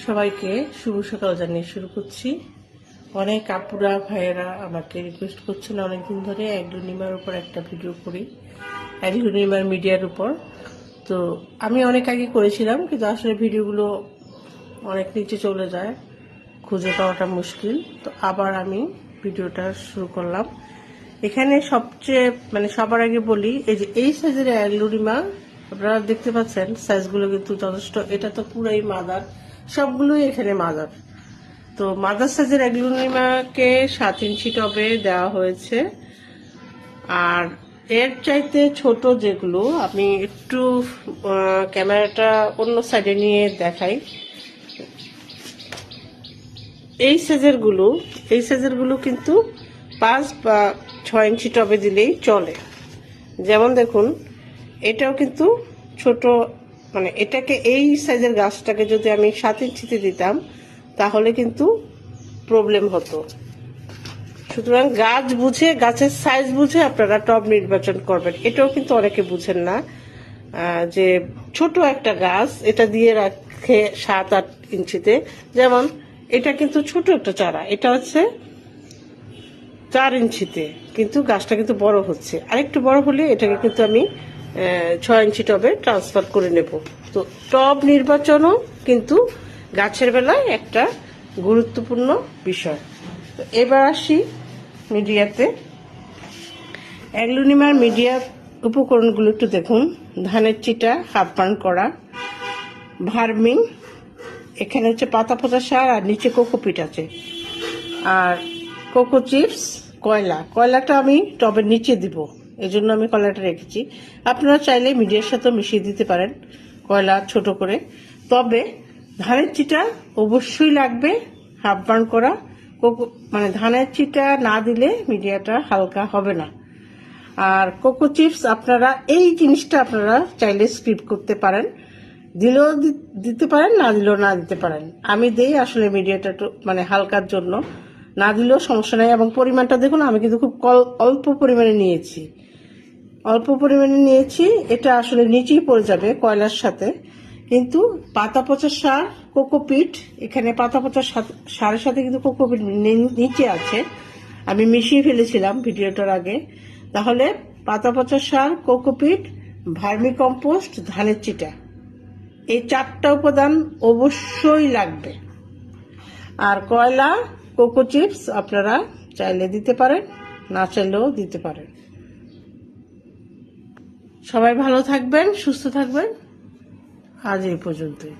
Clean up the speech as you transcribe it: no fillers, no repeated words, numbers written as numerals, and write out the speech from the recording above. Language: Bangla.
সবাইকে শুভ সকাল জানিয়ে শুরু করছি। অনেক আপুরা ভাইয়েরা আমাকে রিকোয়েস্ট করছেন অনেকদিন ধরে অ্যাগ্লোনিমার উপর একটা ভিডিও করি, অ্যাগ্লোনিমার মিডিয়ার উপর। তো আমি অনেক আগে করেছিলাম, কিন্তু আসলে ভিডিওগুলো অনেক নিচে চলে যায়, খুঁজে পাওয়াটা মুশকিল। তো আবার আমি ভিডিওটা শুরু করলাম। এখানে সবচেয়ে সবার আগে বলি, এই সাইজের অ্যাগ্লোনিমা আপনারা দেখতে পাচ্ছেন, সাইজগুলো কিন্তু যথেষ্ট। এটা তো পুরাই মাদার, সবগুলোই এখানে মাদার। তো মাদার সাইজের অ্যাগ্লোনিমাকে 7 ইঞ্চি টবে দেওয়া হয়েছে। আর এর চাইতে ছোট যেগুলো, আমি একটু ক্যামেরাটা অন্য সাইডে নিয়ে দেখাই। এই সাইজের গুলো কিন্তু 5 বা 6 ইঞ্চি টবে দিলেই চলে। যেমন দেখুন, এটাও কিন্তু ছোট, এটাকে এই সাইজের গাছটাকে যদি আমি 7 ইঞ্চিতে দিতাম তাহলে কিন্তু প্রবলেম হতো। সুতরাং গাছ বুঝে, গাছের সাইজ বুঝে আপনারা টব নির্বাচন করবেন। এটাও কিন্তু অনেকে বুঝেন না, যে ছোট একটা গাছ এটা দিয়ে রাখে 7-8 ইঞ্চিতে। যেমন এটা কিন্তু ছোট একটা চারা, এটা হচ্ছে 4 ইঞ্চিতে, কিন্তু গাছটা কিন্তু বড় হচ্ছে। আরেকটু বড় হলে এটাকে কিন্তু আমি 6 ইঞ্চি টবে ট্রান্সফার করে নেব। তো টব নির্বাচনও কিন্তু গাছের বেলায় একটা গুরুত্বপূর্ণ বিষয়। তো এবার আসি মিডিয়াতে। অ্যাগ্লোনিমার মিডিয়ার উপকরণগুলো একটু দেখুন। ধানের চিটা হাফ বার্ন করা, ভার্মিং, এখানে হচ্ছে পাতা পচা সার, আর নিচে কোকোপিট আছে, আর কোকো চিপস, কয়লাটা আমি টবের নিচে দিব, এই জন্য আমি কয়লাটা রেখেছি। আপনারা চাইলে মিডিয়ার সাথে মিশিয়ে দিতে পারেন কয়লা ছোট করে। তবে ধানের চিটা অবশ্যই লাগবে, হাফ বার্ন করা। ধানের চিটা না দিলে মিডিয়াটা হালকা হবে না। আর কোকো চিপস আপনারা এই জিনিসটা আপনারা চাইলে স্কিপ করতে পারেন, দিলেও দিতে পারেন, না দিলেও না দিতে পারেন। আমি দেই আসলে মিডিয়াটা একটু হালকার জন্য, না দিলেও সমস্যা নাই। এবং পরিমাণটা দেখুন, আমি কিন্তু খুব অল্প পরিমাণে নিয়েছি। এটা আসলে নিচেই পড়ে যাবে কয়লার সাথে। কিন্তু পাতা পচা সার, কোকোপিট, এখানে পাতা পচা সারের সাথে কিন্তু কোকোপিট নিচে আছে, আমি মিশিয়ে ফেলেছিলাম ভিডিওটার আগে। তাহলে পাতা পচা সার, কোকোপিট, ভার্মি কম্পোস্ট, ধানের চিটা, এই 4টা উপাদান অবশ্যই লাগবে। আর কয়লা, কোকো চিপস আপনারা চাইলে দিতে পারেন, না চাইলেও দিতে পারেন। সবাই ভালো থাকবেন, সুস্থ থাকবেন। আজ এই পর্যন্তই।